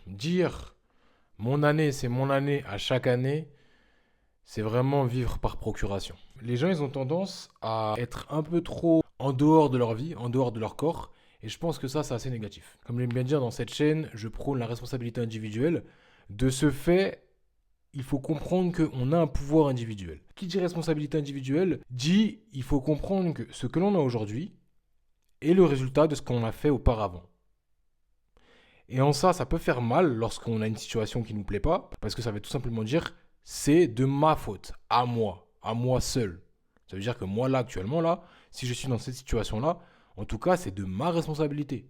Dire mon année, c'est mon année à chaque année, c'est vraiment vivre par procuration. Les gens, ils ont tendance à être un peu trop en dehors de leur vie, en dehors de leur corps, et je pense que ça, c'est assez négatif. Comme j'aime bien dire dans cette chaîne, je prône la responsabilité individuelle. De ce fait, il faut comprendre qu'on a un pouvoir individuel. Qui dit responsabilité individuelle dit il faut comprendre que ce que l'on a aujourd'hui est le résultat de ce qu'on a fait auparavant. Et en ça peut faire mal lorsqu'on a une situation qui ne nous plaît pas, parce que ça veut tout simplement dire c'est de ma faute, à moi seul. Ça veut dire que moi là, actuellement là, si je suis dans cette situation-là, en tout cas, c'est de ma responsabilité.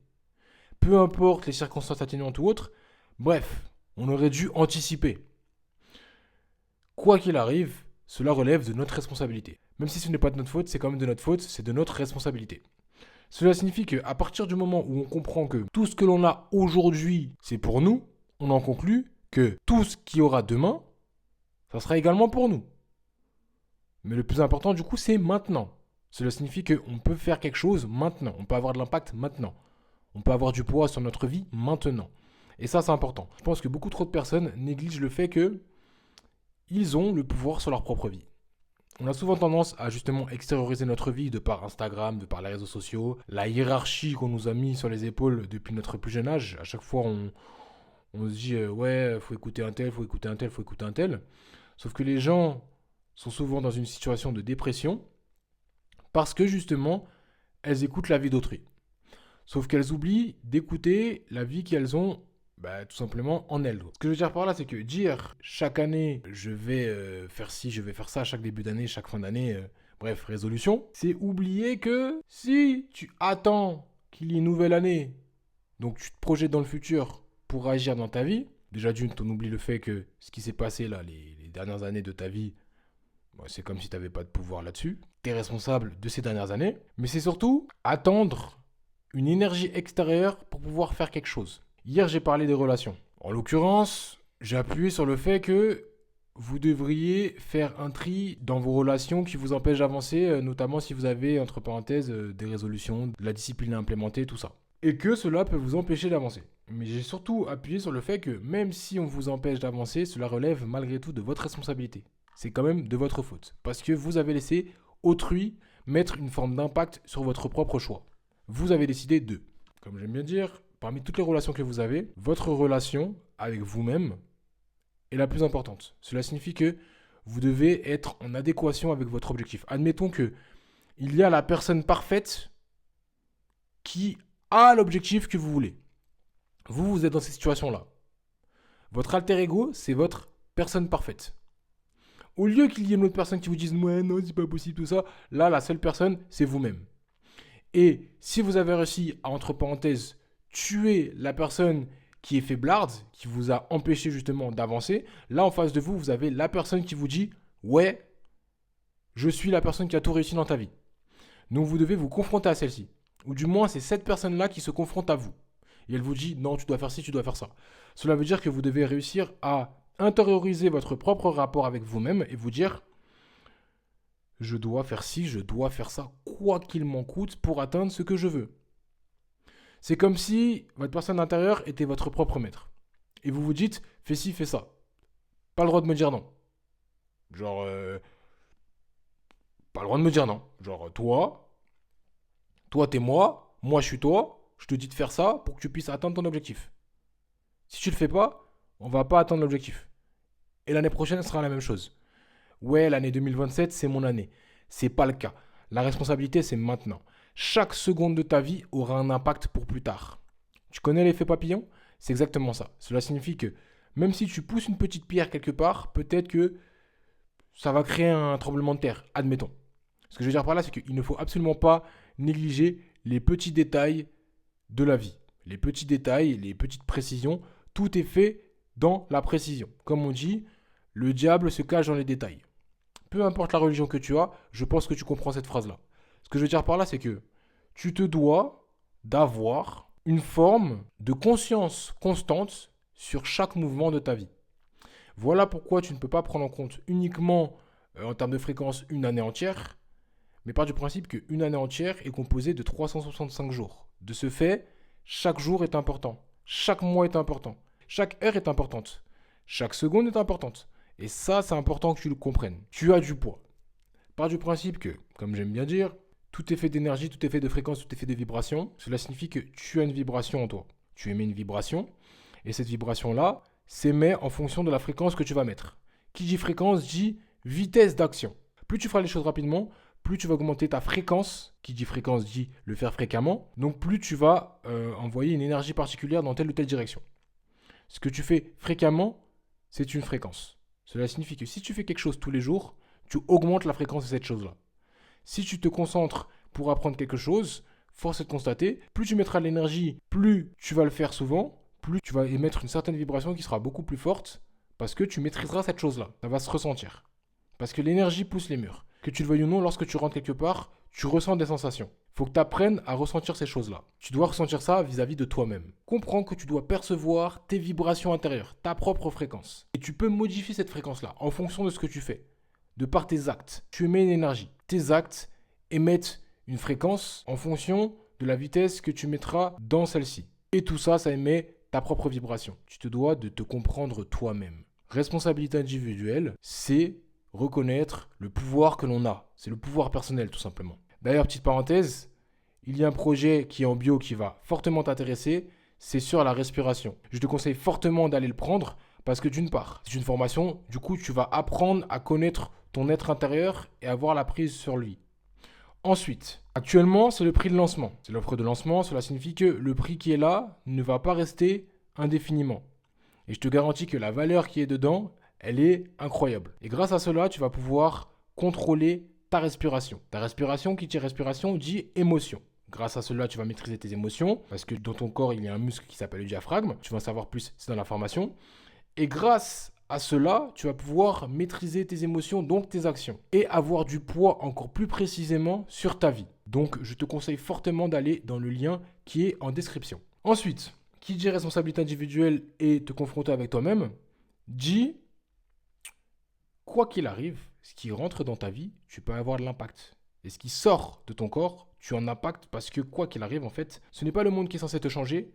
Peu importe les circonstances atténuantes ou autres, bref, on aurait dû anticiper. Quoi qu'il arrive, cela relève de notre responsabilité. Même si ce n'est pas de notre faute, c'est quand même de notre faute, c'est de notre responsabilité. Cela signifie qu'à partir du moment où on comprend que tout ce que l'on a aujourd'hui, c'est pour nous, on en conclut que tout ce qu'il y aura demain, ça sera également pour nous. Mais le plus important du coup, c'est maintenant. Cela signifie qu'on peut faire quelque chose maintenant, on peut avoir de l'impact maintenant. On peut avoir du poids sur notre vie maintenant. Et ça, c'est important. Je pense que beaucoup trop de personnes négligent le fait qu'ils ont le pouvoir sur leur propre vie. On a souvent tendance à justement extérioriser notre vie de par Instagram, de par les réseaux sociaux, la hiérarchie qu'on nous a mis sur les épaules depuis notre plus jeune âge. À chaque fois, on se dit ouais, faut écouter un tel, faut écouter un tel, faut écouter un tel. Sauf que les gens sont souvent dans une situation de dépression parce que justement, elles écoutent la vie d'autrui. Sauf qu'elles oublient d'écouter la vie qu'elles ont tout simplement en elles. Ce que je veux dire par là, c'est que dire chaque année, je vais faire ci, je vais faire ça, chaque début d'année, chaque fin d'année, bref, résolution, c'est oublier que si tu attends qu'il y ait une nouvelle année, donc tu te projettes dans le futur pour agir dans ta vie, déjà d'une, on oublie le fait que ce qui s'est passé là, les dernières années de ta vie, c'est comme si tu n'avais pas de pouvoir là-dessus. Tu es responsable de ces dernières années, mais c'est surtout attendre une énergie extérieure pour pouvoir faire quelque chose. Hier, j'ai parlé des relations. En l'occurrence, j'ai appuyé sur le fait que vous devriez faire un tri dans vos relations qui vous empêchent d'avancer, notamment si vous avez, entre parenthèses, des résolutions, de la discipline à implémenter, tout ça. Et que cela peut vous empêcher d'avancer. Mais j'ai surtout appuyé sur le fait que même si on vous empêche d'avancer, cela relève malgré tout de votre responsabilité. C'est quand même de votre faute. Parce que vous avez laissé autrui mettre une forme d'impact sur votre propre choix. Vous avez décidé de. Comme j'aime bien dire, parmi toutes les relations que vous avez, votre relation avec vous-même est la plus importante. Cela signifie que vous devez être en adéquation avec votre objectif. Admettons que il y a la personne parfaite qui a l'objectif que vous voulez. Vous êtes dans cette situation-là. Votre alter ego, c'est votre personne parfaite. Au lieu qu'il y ait une autre personne qui vous dise « Ouais, non, c'est pas possible, tout ça », là, la seule personne, c'est vous-même. Et si vous avez réussi à, entre parenthèses, tuer la personne qui est faiblarde, qui vous a empêché justement d'avancer, là, en face de vous, vous avez la personne qui vous dit « Ouais, je suis la personne qui a tout réussi dans ta vie ». Donc, vous devez vous confronter à celle-ci. Ou du moins, c'est cette personne-là qui se confronte à vous. Et elle vous dit « Non, tu dois faire ci, tu dois faire ça ». Cela veut dire que vous devez réussir à intérioriser votre propre rapport avec vous-même et vous dire je dois faire ci, je dois faire ça, quoi qu'il m'en coûte pour atteindre ce que je veux. C'est comme si votre personne intérieure était votre propre maître. Et vous vous dites fais ci, fais ça. Pas le droit de me dire non. Genre, pas le droit de me dire non. Genre, toi t'es moi je suis toi, je te dis de faire ça pour que tu puisses atteindre ton objectif. Si tu le fais pas, on va pas atteindre l'objectif. Et l'année prochaine sera la même chose. Ouais, l'année 2027, c'est mon année. C'est pas le cas. La responsabilité, c'est maintenant. Chaque seconde de ta vie aura un impact pour plus tard. Tu connais l'effet papillon? C'est exactement ça. Cela signifie que même si tu pousses une petite pierre quelque part, peut-être que ça va créer un tremblement de terre, admettons. Ce que je veux dire par là, c'est qu'il ne faut absolument pas négliger les petits détails de la vie. Les petits détails, les petites précisions, tout est fait dans la précision. Comme on dit, le diable se cache dans les détails. Peu importe la religion que tu as, je pense que tu comprends cette phrase-là. Ce que je veux dire par là, c'est que tu te dois d'avoir une forme de conscience constante sur chaque mouvement de ta vie. Voilà pourquoi tu ne peux pas prendre en compte uniquement en termes de fréquence une année entière, mais part du principe qu'une année entière est composée de 365 jours. De ce fait, chaque jour est important, chaque mois est important. Chaque heure est importante. Chaque seconde est importante. Et ça, c'est important que tu le comprennes. Tu as du poids. Pars du principe que, comme j'aime bien dire, tout est fait d'énergie, tout est fait de fréquence, tout est fait de vibration. Cela signifie que tu as une vibration en toi. Tu émets une vibration. Et cette vibration-là s'émet en fonction de la fréquence que tu vas mettre. Qui dit fréquence dit vitesse d'action. Plus tu feras les choses rapidement, plus tu vas augmenter ta fréquence. Qui dit fréquence dit le faire fréquemment. Donc plus tu vas envoyer une énergie particulière dans telle ou telle direction. Ce que tu fais fréquemment, c'est une fréquence. Cela signifie que si tu fais quelque chose tous les jours, tu augmentes la fréquence de cette chose-là. Si tu te concentres pour apprendre quelque chose, force est de constater, plus tu mettras de l'énergie, plus tu vas le faire souvent, plus tu vas émettre une certaine vibration qui sera beaucoup plus forte parce que tu maîtriseras cette chose-là. Ça va se ressentir. Parce que l'énergie pousse les murs. Que tu le veuilles ou non, lorsque tu rentres quelque part, tu ressens des sensations. Il faut que tu apprennes à ressentir ces choses-là. Tu dois ressentir ça vis-à-vis de toi-même. Comprends que tu dois percevoir tes vibrations intérieures, ta propre fréquence. Et tu peux modifier cette fréquence-là en fonction de ce que tu fais. De par tes actes. Tu émets une énergie. Tes actes émettent une fréquence en fonction de la vitesse que tu mettras dans celle-ci. Et tout ça, ça émet ta propre vibration. Tu te dois de te comprendre toi-même. Responsabilité individuelle, c'est reconnaître le pouvoir que l'on a. C'est le pouvoir personnel, tout simplement. D'ailleurs, petite parenthèse, il y a un projet qui est en bio qui va fortement t'intéresser, c'est sur la respiration. Je te conseille fortement d'aller le prendre parce que d'une part, c'est une formation, du coup, tu vas apprendre à connaître ton être intérieur et avoir la prise sur lui. Ensuite, actuellement, c'est le prix de lancement. C'est l'offre de lancement, cela signifie que le prix qui est là ne va pas rester indéfiniment. Et je te garantis que la valeur qui est dedans, elle est incroyable. Et grâce à cela, tu vas pouvoir contrôler ta respiration. Ta respiration, qui dit respiration, dit émotion. Grâce à cela, tu vas maîtriser tes émotions, parce que dans ton corps, il y a un muscle qui s'appelle le diaphragme. Tu vas en savoir plus, c'est dans la formation. Et grâce à cela, tu vas pouvoir maîtriser tes émotions, donc tes actions. Et avoir du poids encore plus précisément sur ta vie. Donc, je te conseille fortement d'aller dans le lien qui est en description. Ensuite, qui dit responsabilité individuelle et te confronter avec toi-même, dit, quoi qu'il arrive, ce qui rentre dans ta vie, tu peux avoir de l'impact. Et ce qui sort de ton corps, tu en impactes parce que quoi qu'il arrive, en fait, ce n'est pas le monde qui est censé te changer,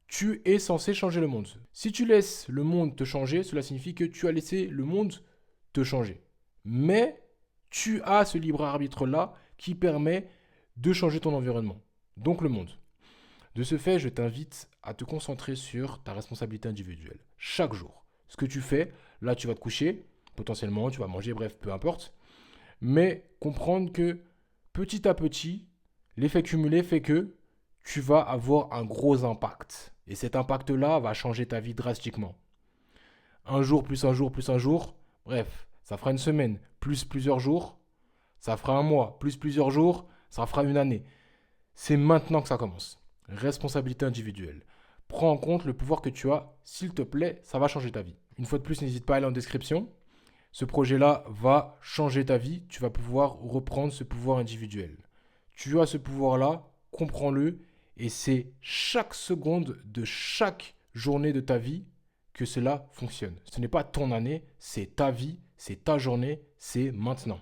tu es censé changer le monde. Si tu laisses le monde te changer, cela signifie que tu as laissé le monde te changer. Mais tu as ce libre arbitre-là qui permet de changer ton environnement, donc le monde. De ce fait, je t'invite à te concentrer sur ta responsabilité individuelle. Chaque jour. Ce que tu fais, là tu vas te coucher, potentiellement tu vas manger, bref, peu importe. Mais comprendre que petit à petit, l'effet cumulé fait que tu vas avoir un gros impact. Et cet impact-là va changer ta vie drastiquement. Un jour, plus un jour, plus un jour. Bref, ça fera une semaine, plus plusieurs jours. Ça fera un mois, plus plusieurs jours. Ça fera une année. C'est maintenant que ça commence. Responsabilité individuelle. Prends en compte le pouvoir que tu as. S'il te plaît, ça va changer ta vie. Une fois de plus, n'hésite pas à aller en description. Ce projet-là va changer ta vie. Tu vas pouvoir reprendre ce pouvoir individuel. Tu as ce pouvoir-là, comprends-le. Et c'est chaque seconde de chaque journée de ta vie que cela fonctionne. Ce n'est pas ton année, c'est ta vie, c'est ta journée, c'est maintenant.